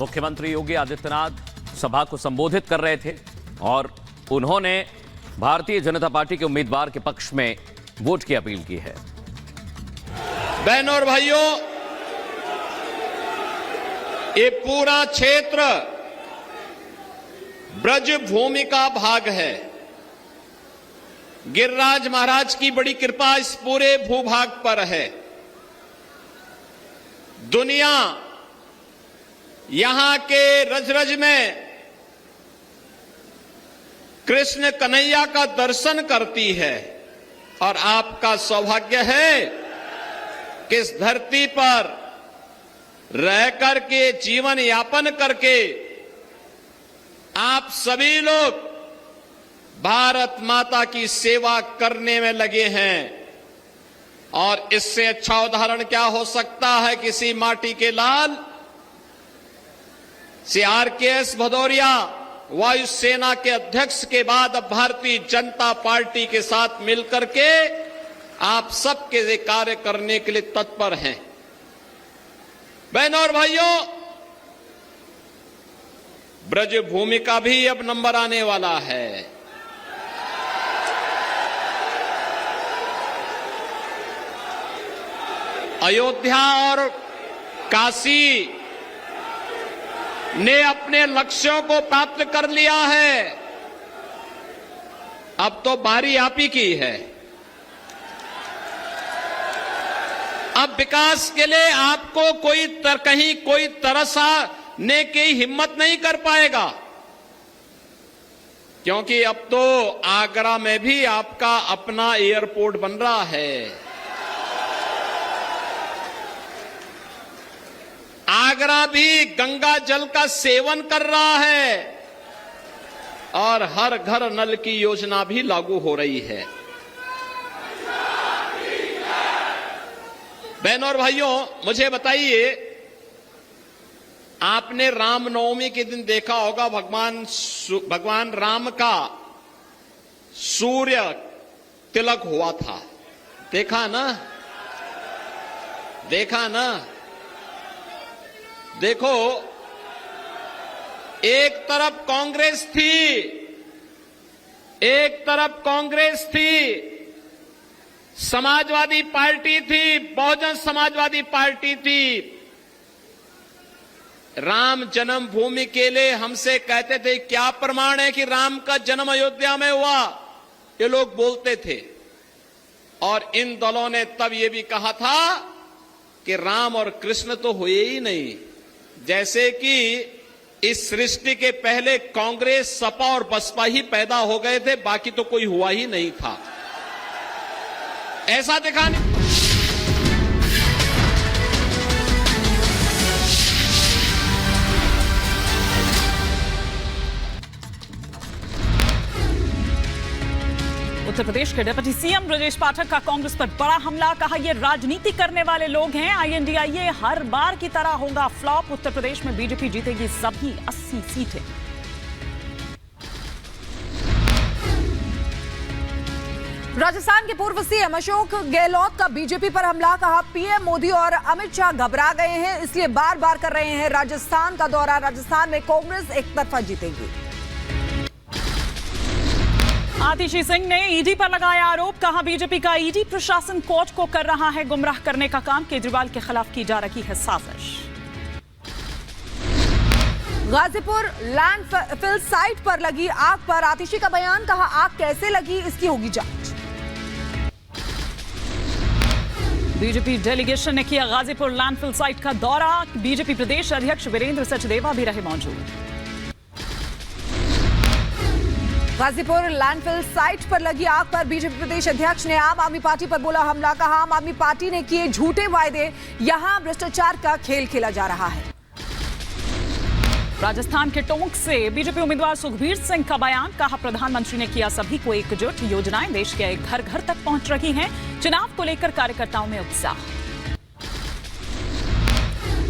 मुख्यमंत्री योगी आदित्यनाथ सभा को संबोधित कर रहे थे और उन्होंने भारतीय जनता पार्टी के उम्मीदवार के पक्ष में वोट की अपील की है। बहनों और भाइयों, ये पूरा क्षेत्र ब्रज भूमि का भाग है। गिरिराज महाराज की बड़ी कृपा इस पूरे भूभाग पर है। दुनिया यहां के रज रज में कृष्ण कन्हैया का दर्शन करती है और आपका सौभाग्य है कि इस धरती पर रह करके जीवन यापन करके आप सभी लोग भारत माता की सेवा करने में लगे हैं। और इससे अच्छा उदाहरण क्या हो सकता है किसी माटी के लाल श्री RKS भदौरिया वायुसेना के अध्यक्ष के बाद अब भारतीय जनता पार्टी के साथ मिलकर के आप सबके कार्य करने के लिए तत्पर हैं। बहनों और भाइयों, ब्रज भूमि का भी अब नंबर आने वाला है। अयोध्या और काशी ने अपने लक्ष्यों को प्राप्त कर लिया है। अब तो बारी आप ही की है। अब विकास के लिए आपको कहीं कोई तरसाने की हिम्मत नहीं कर पाएगा, क्योंकि अब तो आगरा में भी आपका अपना एयरपोर्ट बन रहा है। आगरा भी गंगा जल का सेवन कर रहा है और हर घर नल की योजना भी लागू हो रही है। बहनों और भाइयों, मुझे बताइए, आपने रामनवमी के दिन देखा होगा भगवान राम का सूर्य तिलक हुआ था। देखा ना? देखा ना? देखो, एक तरफ कांग्रेस थी, समाजवादी पार्टी थी, बहुजन समाजवादी पार्टी थी। राम जन्मभूमि के लिए हमसे कहते थे क्या प्रमाण है कि राम का जन्म अयोध्या में हुआ, ये लोग बोलते थे। और इन दलों ने तब ये भी कहा था कि राम और कृष्ण तो हुए ही नहीं, जैसे कि इस सृष्टि के पहले कांग्रेस, सपा और बसपा ही पैदा हो गए थे, बाकी तो कोई हुआ ही नहीं था। ऐसा दिखाने उत्तर प्रदेश के डिप्टी सीएम ब्रजेश पाठक का कांग्रेस पर बड़ा हमला। कहा ये राजनीति करने वाले लोग हैं। INDIA हर बार की तरह होगा फ्लॉप। उत्तर प्रदेश में बीजेपी जीतेगी सभी 80 सीटें। राजस्थान के पूर्व सीएम अशोक गहलोत का बीजेपी पर हमला। कहा पीएम मोदी और अमित शाह घबरा गए हैं, इसलिए बार बार कर रहे हैं राजस्थान का दौरा। राजस्थान में कांग्रेस एक तरफा जीतेगी। आतिशी सिंह ने ईडी पर लगाया आरोप। कहा बीजेपी का ईडी प्रशासन कोर्ट को कर रहा है गुमराह करने का काम। केजरीवाल के खिलाफ की जा रही है साजिश। गाजीपुर लैंडफिल साइट पर लगी आग पर आतिशी का बयान। कहा आग कैसे लगी इसकी होगी जांच। बीजेपी डेलीगेशन ने किया गाजीपुर लैंडफिल साइट का दौरा। बीजेपी प्रदेश अध्यक्ष वीरेंद्र सचदेवा भी रहे मौजूद। गाजीपुर लैंडफिल साइट पर लगी आग पर बीजेपी प्रदेश अध्यक्ष ने आम आदमी पार्टी पर बोला हमला। कहा आम आदमी पार्टी ने किए झूठे वायदे, यहां भ्रष्टाचार का खेल खेला जा रहा है। राजस्थान के टोंक से बीजेपी उम्मीदवार सुखबीर सिंह का बयान। कहा प्रधानमंत्री ने किया सभी को एकजुट। योजनाएं देश के घर घर तक पहुंच रही हैं। चुनाव को लेकर कार्यकर्ताओं में उत्साह।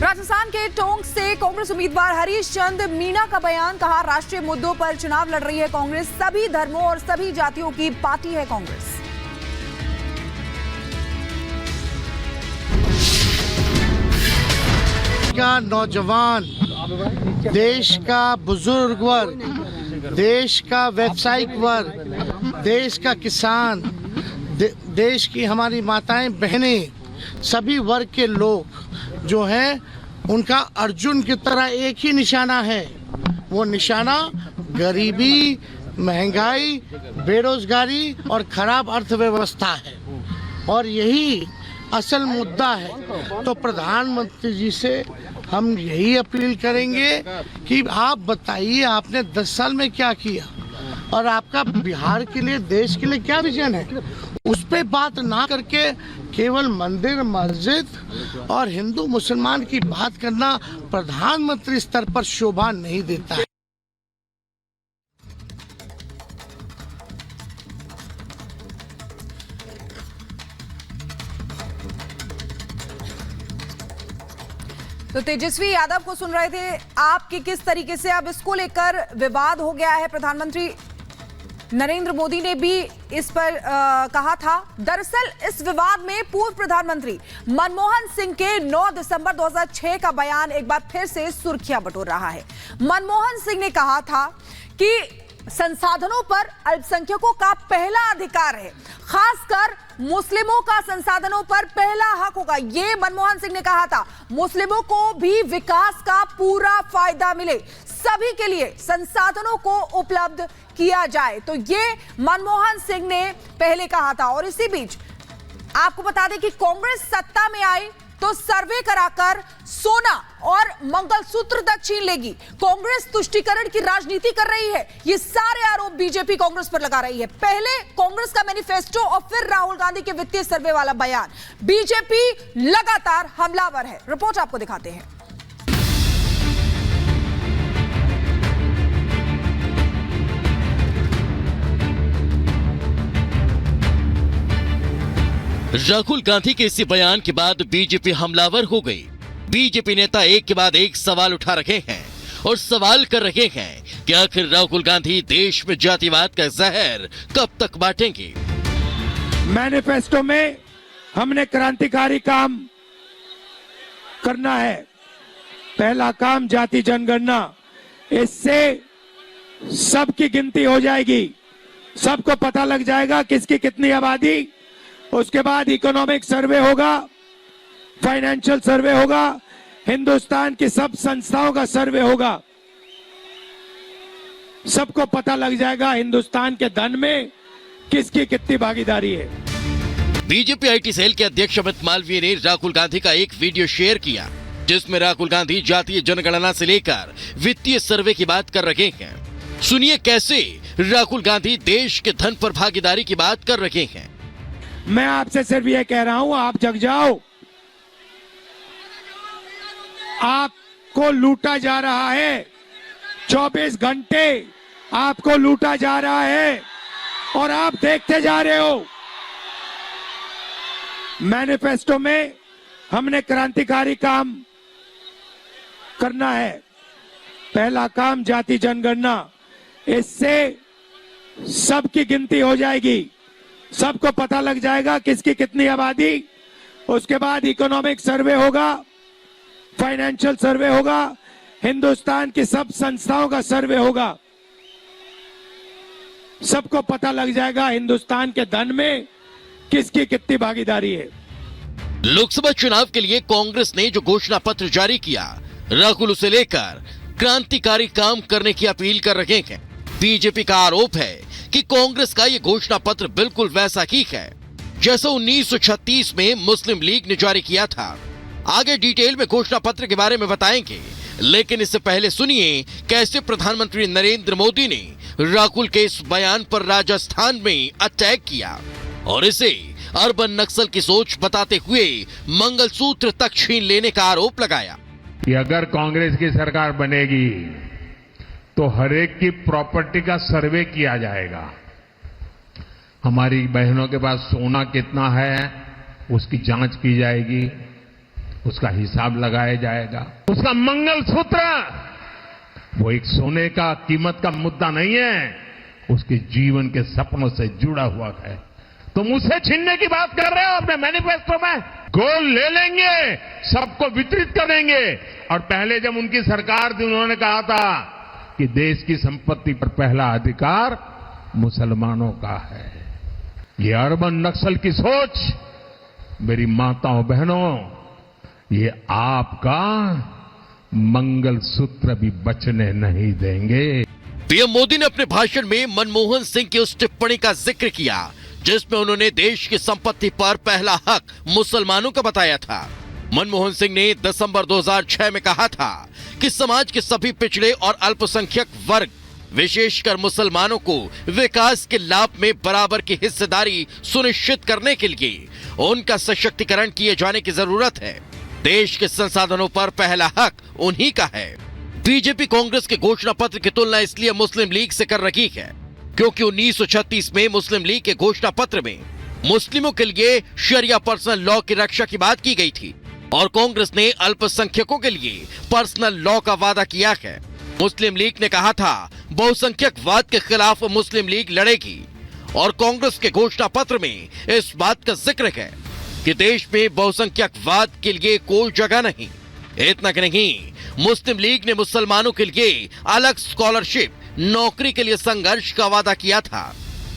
राजस्थान के टोंक से कांग्रेस उम्मीदवार हरीश चंद मीणा का बयान। कहा राष्ट्रीय मुद्दों पर चुनाव लड़ रही है कांग्रेस। सभी धर्मों और सभी जातियों की पार्टी है कांग्रेस। का नौजवान, देश का बुजुर्ग वर्ग, देश का व्यावसायिक वर्ग, देश का किसान, देश की हमारी माताएं बहनें, सभी वर्ग के लोग जो हैं उनका अर्जुन की तरह एक ही निशाना है। वो निशाना गरीबी, महंगाई, बेरोजगारी और खराब अर्थव्यवस्था है और यही असल मुद्दा है। तो प्रधानमंत्री जी से हम यही अपील करेंगे कि आप बताइए आपने 10 साल में क्या किया और आपका बिहार के लिए, देश के लिए क्या विजन है। उस पे बात ना करके केवल मंदिर, मस्जिद और हिंदू मुसलमान की बात करना प्रधानमंत्री स्तर पर शोभा नहीं देता है। तो तेजस्वी यादव को सुन रहे थे आप कि किस तरीके से अब इसको लेकर विवाद हो गया है। प्रधानमंत्री नरेंद्र मोदी ने भी इस पर कहा था। दरअसल इस विवाद में पूर्व प्रधानमंत्री मनमोहन सिंह के 9 दिसंबर 2006 का बयान एक बार फिर से सुर्खियां बटोर रहा है। मनमोहन सिंह ने कहा था कि संसाधनों पर अल्पसंख्यकों का पहला अधिकार है, खासकर मुस्लिमों का संसाधनों पर पहला हक होगा। ये मनमोहन सिंह ने कहा था। मुस्लिमों को भी विकास का पूरा फायदा मिले, सभी के लिए संसाधनों को उपलब्ध किया जाए, तो ये मनमोहन सिंह ने पहले कहा था। और इसी बीच आपको बता दें कि कांग्रेस सत्ता में आई तो सर्वे कराकर सोना और मंगलसूत्र तक छीन लेगी। कांग्रेस तुष्टीकरण की राजनीति कर रही है, ये सारे आरोप बीजेपी कांग्रेस पर लगा रही है। पहले कांग्रेस का मैनिफेस्टो और फिर राहुल गांधी के वित्तीय सर्वे वाला बयान। बीजेपी लगातार हमलावर है। रिपोर्ट आपको दिखाते हैं। राहुल गांधी के इसी बयान के बाद बीजेपी हमलावर हो गई। बीजेपी नेता एक के बाद एक सवाल उठा रहे हैं और सवाल कर रहे हैं कि आखिर राहुल गांधी देश में जातिवाद का जहर कब तक बांटेंगे। मैनिफेस्टो में हमने क्रांतिकारी काम करना है। पहला काम जाति जनगणना, इससे सबकी गिनती हो जाएगी, सबको पता लग जाएगा किसकी कितनी आबादी। उसके बाद इकोनॉमिक सर्वे होगा, फाइनेंशियल सर्वे होगा, हिंदुस्तान की सब संस्थाओं का सर्वे होगा। सबको पता लग जाएगा हिंदुस्तान के धन में किसकी कितनी भागीदारी है। बीजेपी आईटी सेल के अध्यक्ष अमित मालवीय ने राहुल गांधी का एक वीडियो शेयर किया, जिसमें राहुल गांधी जातीय जनगणना से लेकर वित्तीय सर्वे की बात कर रहे हैं। सुनिए कैसे राहुल गांधी देश के धन पर भागीदारी की बात कर रहे हैं। मैं आपसे सिर्फ ये कह रहा हूं, आप जग जाओ। आपको लूटा जा रहा है, 24 घंटे आपको लूटा जा रहा है और आप देखते जा रहे हो। मैनिफेस्टो में हमने क्रांतिकारी काम करना है। पहला काम जाति जनगणना, इससे सबकी गिनती हो जाएगी, सबको पता लग जाएगा किसकी कितनी आबादी। उसके बाद इकोनॉमिक सर्वे होगा, फाइनेंशियल सर्वे होगा, हिंदुस्तान की सब संस्थाओं का सर्वे होगा। सबको पता लग जाएगा हिंदुस्तान के धन में किसकी कितनी भागीदारी है। लोकसभा चुनाव के लिए कांग्रेस ने जो घोषणा पत्र जारी किया, राहुल उसे लेकर क्रांतिकारी काम करने की अपील कर रहे हैं। बीजेपी का आरोप है कि कांग्रेस का ये घोषणा पत्र बिल्कुल वैसा ही है जैसा 1936 में मुस्लिम लीग ने जारी किया था। आगे डिटेल में घोषणा पत्र के बारे में बताएंगे, लेकिन इससे पहले सुनिए कैसे प्रधानमंत्री नरेंद्र मोदी ने राहुल के इस बयान पर राजस्थान में अटैक किया और इसे अर्बन नक्सल की सोच बताते हुए मंगलसूत्र तक छीन लेने का आरोप लगाया कि अगर कांग्रेस की सरकार बनेगी तो हरेक की प्रॉपर्टी का सर्वे किया जाएगा। हमारी बहनों के पास सोना कितना है उसकी जांच की जाएगी, उसका हिसाब लगाया जाएगा। उसका मंगलसूत्र वो एक सोने का कीमत का मुद्दा नहीं है, उसके जीवन के सपनों से जुड़ा हुआ है। तुम उसे छीनने की बात कर रहे हो अपने मैनिफेस्टो में। गोल्ड ले लेंगे, सबको वितरित करेंगे। और पहले जब उनकी सरकार थी उन्होंने कहा था कि देश की संपत्ति पर पहला अधिकार मुसलमानों का है। ये अर्बन नक्सल की सोच, मेरी माताओं बहनों, ये आपका मंगलसूत्र भी बचने नहीं देंगे। पीएम मोदी ने अपने भाषण में मनमोहन सिंह की उस टिप्पणी का जिक्र किया जिसमें उन्होंने देश की संपत्ति पर पहला हक मुसलमानों का बताया था। मनमोहन सिंह ने दिसंबर 2006 में कहा था कि समाज के सभी पिछड़े और अल्पसंख्यक वर्ग, विशेषकर मुसलमानों को विकास के लाभ में बराबर की हिस्सेदारी सुनिश्चित करने के लिए उनका सशक्तिकरण किए जाने की जरूरत है। देश के संसाधनों पर पहला हक उन्हीं का है। बीजेपी कांग्रेस के घोषणा पत्र की तुलना इसलिए मुस्लिम लीग से कर रही है क्योंकि 1936 में मुस्लिम लीग के घोषणा पत्र में मुस्लिमों के लिए शरिया पर्सनल लॉ की रक्षा की बात की गई थी और कांग्रेस ने अल्पसंख्यकों के लिए पर्सनल लॉ का वादा किया है। मुस्लिम लीग ने कहा था बहुसंख्यकवाद के खिलाफ मुस्लिम लीग लड़ेगी और कांग्रेस के घोषणा पत्र में इस बात का जिक्र है कि देश में बहुसंख्यकवाद के लिए कोई जगह नहीं। इतना कि नहीं, मुस्लिम लीग ने मुसलमानों के लिए अलग स्कॉलरशिप, नौकरी के लिए संघर्ष का वादा किया था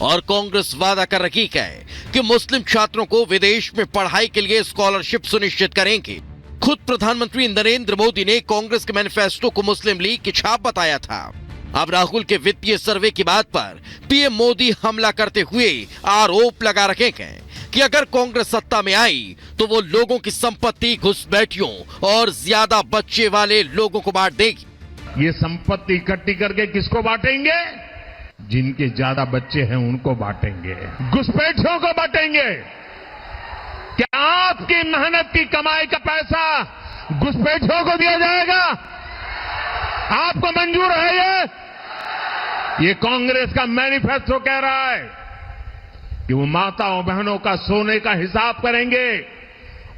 और कांग्रेस वादा कर रही है कि मुस्लिम छात्रों को विदेश में पढ़ाई के लिए स्कॉलरशिप सुनिश्चित करेंगे। खुद प्रधानमंत्री नरेंद्र मोदी ने कांग्रेस के मैनिफेस्टो को मुस्लिम लीग की छाप बताया था। अब राहुल के वित्तीय सर्वे की बात पर पीएम मोदी हमला करते हुए आरोप लगा रहे हैं कि अगर कांग्रेस सत्ता में आई तो वो लोगों की संपत्ति घुसपैठियों और ज्यादा बच्चे वाले लोगों को बांट देगी। ये संपत्ति इकट्ठी करके किसको बांटेंगे? जिनके ज्यादा बच्चे हैं उनको बांटेंगे, घुसपैठियों को बांटेंगे। क्या आपकी मेहनत की कमाई का पैसा घुसपैठियों को दिया जाएगा? आपको मंजूर है? ये कांग्रेस का मैनिफेस्टो कह रहा है कि वो माताओं बहनों का सोने का हिसाब करेंगे,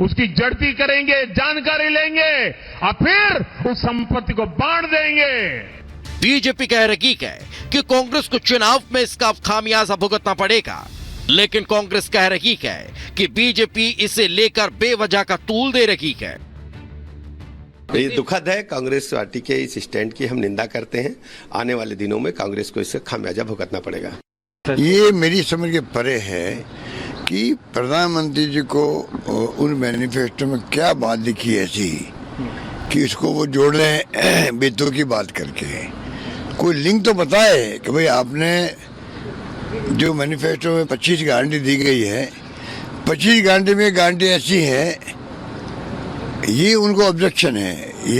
उसकी जड़ती करेंगे, जानकारी लेंगे और फिर उस संपत्ति को बांट देंगे। बीजेपी कह रही है कि कांग्रेस को चुनाव में इसका खामियाजा भुगतना पड़ेगा, लेकिन कांग्रेस कह रही है कि बीजेपी इसे लेकर बेवजह का तूल दे रही है। ये दुखद है। कांग्रेस पार्टी के इस स्टैंड की हम निंदा करते हैं। आने वाले दिनों में कांग्रेस को इससे खामियाजा भुगतना पड़ेगा। ये मेरी समझ के परे है कि प्रधानमंत्री जी को उन मैनिफेस्टो में क्या बात लिखी ऐसी कि उसको वो जोड़ रहे हैं बेतों की बात करके। कोई लिंक तो बताए कि भाई आपने जो मैनिफेस्टो में 25 गारंटी दी गई है, 25 गारंटी में गारंटी ऐसी है, ये उनको ऑब्जेक्शन है।